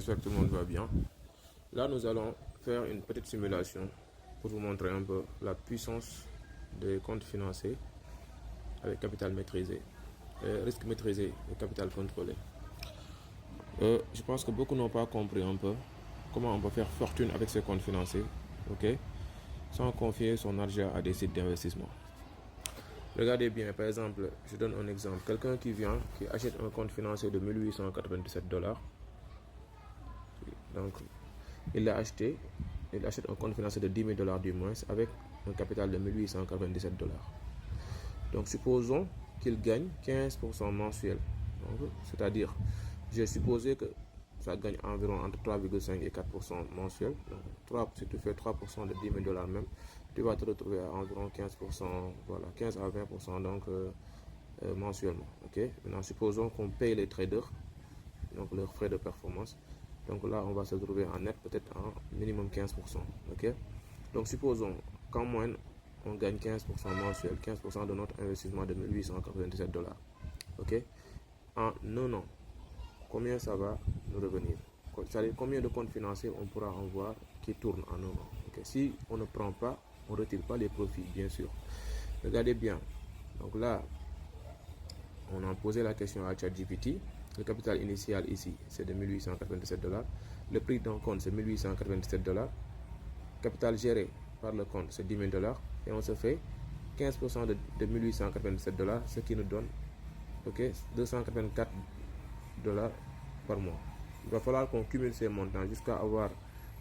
j'espère que tout le monde va bien. Là, nous allons faire une petite simulation pour vous montrer un peu la puissance des comptes financiers avec capital maîtrisé, risque maîtrisé et capital contrôlé. Je pense que beaucoup n'ont pas compris un peu comment on peut faire fortune avec ces comptes financiers, sans confier son argent à des sites d'investissement. Regardez bien, par exemple, je donne un exemple. Quelqu'un qui achète un compte financier de 1897 $. Donc, il achète un compte financier de 10 000 $ du moins avec un capital de 1897 $. Donc, supposons qu'il gagne 15% mensuel. C'est-à-dire, j'ai supposé que ça gagne environ entre 3,5 et 4% mensuel. Donc, si tu fais 3% de 10 000 $ même, tu vas te retrouver à environ 15%, voilà, 15 à 20% donc mensuellement. Maintenant, supposons qu'on paye les traders, donc leurs frais de performance. Donc là, on va se trouver en net peut-être en minimum 15%. Donc supposons qu'en moyenne, on gagne 15% mensuel, 15% de notre investissement de 1897 $. En un an, combien ça va nous revenir? C'est-à-dire combien de comptes financiers on pourra en voir qui tournent en un an. Si on ne prend pas, on ne retire pas les profits, bien sûr. Regardez bien. Donc là, on a posé la question à ChatGPT. Le capital initial ici, c'est de 1897 $. Le prix d'un compte, c'est 1897 $. Capital géré par le compte, c'est 10 000 $. Et on se fait 15% de 1897 $, ce qui nous donne 284 $ par mois. Il va falloir qu'on cumule ces montants jusqu'à avoir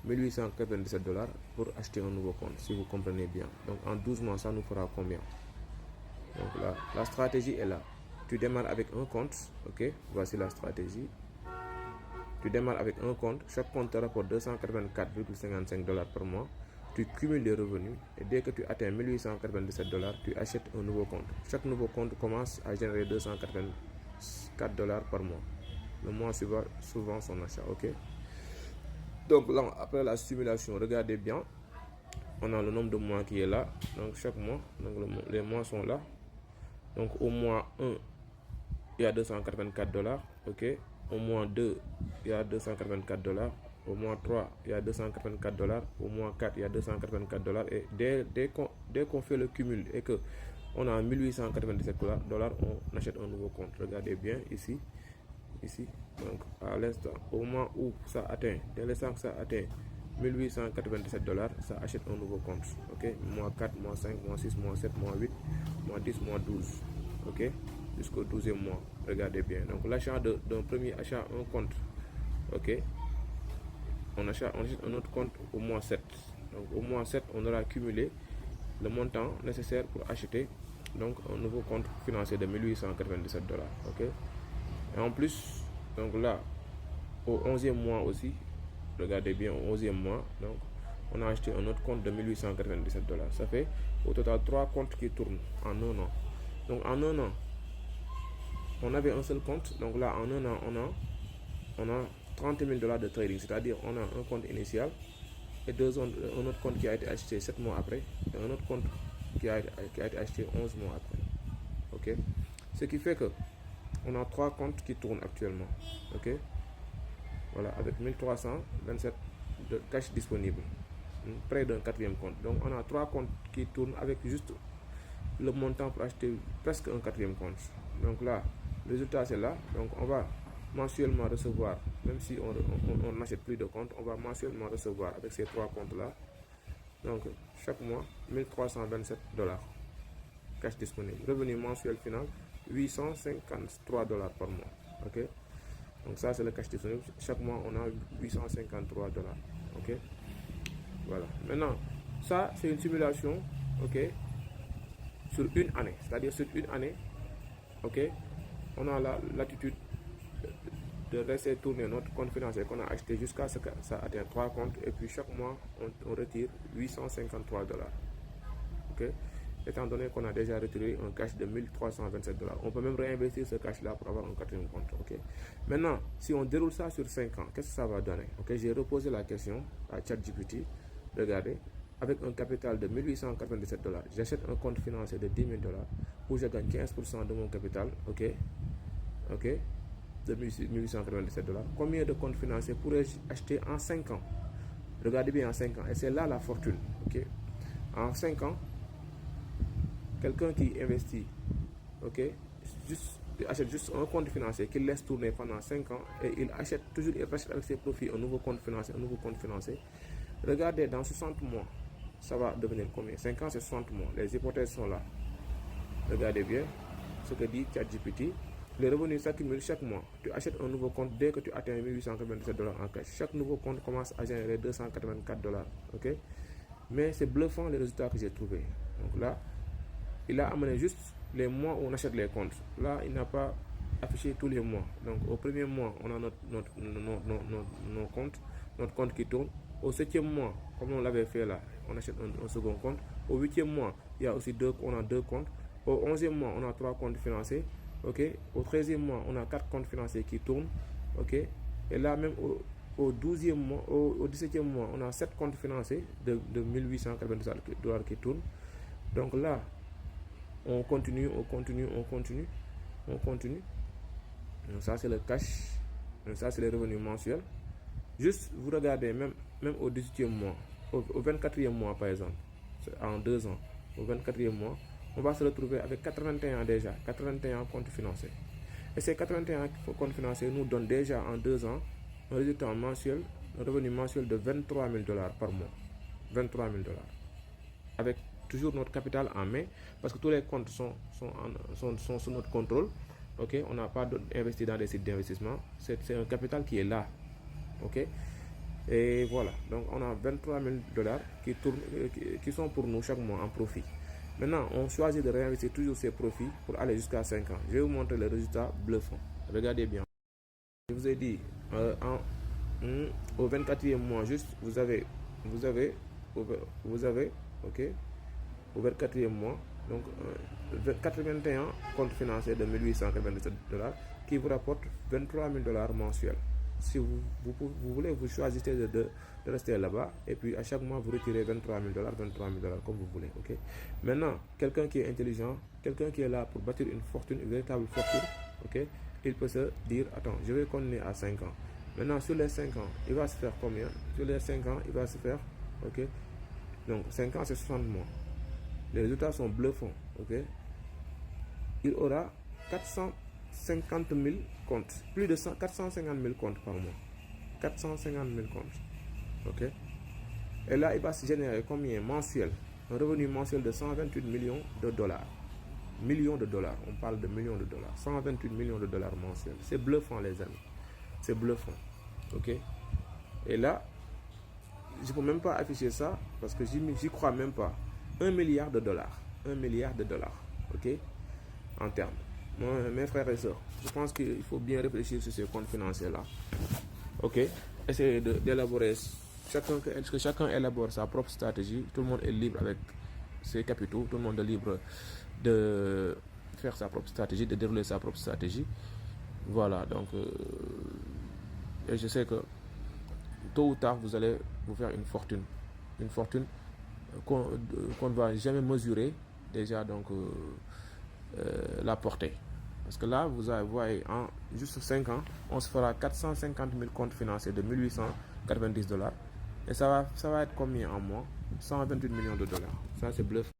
1897 $ pour acheter un nouveau compte, si vous comprenez bien. Donc en 12 mois, ça nous fera combien? Donc là, la stratégie est là. Tu démarres avec un compte, voici la stratégie. Tu démarres avec un compte, chaque compte te rapporte 284,55 $ par mois. Tu cumules les revenus et dès que tu atteins 1897 $, tu achètes un nouveau compte. Chaque nouveau compte commence à générer 284 $ par mois. Le mois suivant, souvent son achat, Donc là, après la simulation, regardez bien, on a le nombre de mois qui est là. Donc chaque mois, donc les mois sont là. Donc au mois 1, il y a 284 $, au mois 2, il y a 284 $, au mois 3, il y a 284 $, au mois 4, il y a 284 $, et dès qu'on fait le cumul et que on a 1897 $, on achète un nouveau compte. Regardez bien ici, donc à l'instant, au moment où ça atteint, dès l'instant que ça atteint 1897 $, ça achète un nouveau compte, mois 4, mois 5, mois 6, mois 7, mois 8, mois 10, mois 12, jusqu'au 12e mois. Regardez bien, donc l'achat d'un premier achat, un compte, on achète un autre compte au mois 7. Donc au mois 7, on aura cumulé le montant nécessaire pour acheter donc un nouveau compte financier de 1897 $, Et en plus, donc là, au 11e mois aussi, regardez bien, au 11e mois, donc on a acheté un autre compte de 1897 $. Ça fait au total 3 comptes qui tournent en un an. Donc en un an, on avait un seul compte. Donc là, en un an, on a 30 000 $ de trading. C'est-à-dire on a un compte initial et un autre compte qui a été acheté 7 mois après et un autre compte qui a été acheté 11 mois après. Ce qui fait que on a 3 comptes qui tournent actuellement. Voilà, avec 1327 de cash disponible, près d'un 4e compte. Donc on a 3 comptes qui tournent avec juste le montant pour acheter presque un 4e compte. Donc là, le résultat c'est là. Donc on va mensuellement recevoir, même si on n'achète plus de comptes, on va mensuellement recevoir avec ces 3 comptes là. Donc chaque mois 1327 $ cash disponible. Revenu mensuel final 853 $ par mois. Donc ça c'est le cash disponible. Chaque mois on a 853 $. Voilà. Maintenant, ça c'est une simulation, sur une année. C'est-à-dire sur une année, on a la latitude de laisser tourner notre compte financier qu'on a acheté jusqu'à ce que ça atteigne 3 comptes et puis chaque mois on retire 853 $. Étant donné qu'on a déjà retiré un cash de 1327 $, on peut même réinvestir ce cash là pour avoir un 4e compte. Maintenant, si on déroule ça sur 5 ans, qu'est-ce que ça va donner? J'ai reposé la question à ChatGPT. Regardez, avec un capital de 1897 $, j'achète un compte financier de 10 000 $ où je gagne 15% de mon capital, de 1897 $, combien de comptes financiers pourrais-je acheter en 5 ans? Regardez bien en 5 ans. Et c'est là la fortune. Okay? En 5 ans, quelqu'un qui investit, okay, achète juste un compte financier qu'il laisse tourner pendant 5 ans et il achète toujours, il rachète avec ses profits un nouveau compte financier, Regardez, dans 60 mois, ça va devenir combien? 5 ans, c'est 60 mois. Les hypothèses sont là. Regardez bien ce que dit ChatGPT. Les revenus s'accumulent chaque mois. Tu achètes un nouveau compte dès que tu atteins 1897 $ en cash. Chaque nouveau compte commence à générer 284 $. Okay? Mais c'est bluffant les résultats que j'ai trouvés. Donc là, il a amené juste les mois où on achète les comptes. Là, il n'a pas affiché tous les mois. Donc au premier mois, on a notre compte qui tourne. Au 7e mois, comme on l'avait fait là, on achète un second compte. Au 8e mois, il y a aussi on a 2 comptes. Au 11e mois, on a 3 comptes financiers. Okay? Au 13e mois, on a 4 comptes financiers qui tournent. Okay? Et là, même au 12e mois, au 17e mois, on a 7 comptes financiers de 1890 $ qui tournent. Donc là, on continue. Donc ça, c'est le cash. Donc ça, c'est les revenus mensuels. Juste, vous regardez, même au 18e mois, au 24e mois, par exemple, en 2 ans, au 24e mois, on va se retrouver avec 81 déjà, 81 comptes financiers. Et ces 81 comptes financiers nous donnent déjà en 2 ans un résultat mensuel, un revenu mensuel de 23 000 $ par mois. 23 000 $. Avec toujours notre capital en main, parce que tous les comptes sont sous notre contrôle. Okay? On n'a pas investi dans des sites d'investissement. C'est un capital qui est là. Okay? Et voilà, donc on a 23 000 $ qui sont pour nous chaque mois en profit. Maintenant, on choisit de réinvestir toujours ces profits pour aller jusqu'à 5 ans. Je vais vous montrer les résultats bluffants. Regardez bien. Je vous ai dit, au 24e mois, juste, vous avez, ok, au 24e mois, donc 81 comptes financiers de 1897 $ qui vous rapportent 23 000 $ mensuels. Si vous voulez, vous choisissez de rester là-bas et puis à chaque mois vous retirez 23 000 $, comme vous voulez. Okay? Maintenant, quelqu'un qui est intelligent, quelqu'un qui est là pour bâtir une fortune, une véritable fortune, okay? Il peut se dire, attends, je vais continuer à 5 ans. Maintenant, sur les 5 ans, il va se faire combien? Sur les 5 ans, il va se faire, ok? Donc 5 ans, c'est 60 mois. Les résultats sont bluffants, ok? Il aura 450 000 comptes, plus de 450 000 comptes par mois. 450 000 comptes, ok? Et là, il va se générer combien mensuel? Un revenu mensuel de 128 millions de dollars. Millions de dollars, on parle de millions de dollars. 128 millions de dollars mensuels. C'est bluffant, les amis. C'est bluffant, ok? Et là, je ne peux même pas afficher ça parce que j'y crois même pas. 1 milliard de dollars. 1 milliard de dollars, ok? En termes. Moi, mes frères et sœurs, je pense qu'il faut bien réfléchir sur ces comptes financiers-là. Ok? Essayez d'élaborer, que chacun élabore sa propre stratégie. Tout le monde est libre avec ses capitaux. Tout le monde est libre de faire sa propre stratégie, de dérouler sa propre stratégie. Voilà, donc, et je sais que tôt ou tard, vous allez vous faire une fortune qu'on ne va jamais mesurer déjà, donc la portée. Parce que là, vous voyez, en juste 5 ans, on se fera 450 000 comptes financiers de 1890 $. Et ça va être combien en mois? 128 millions de dollars. Ça, c'est bluff.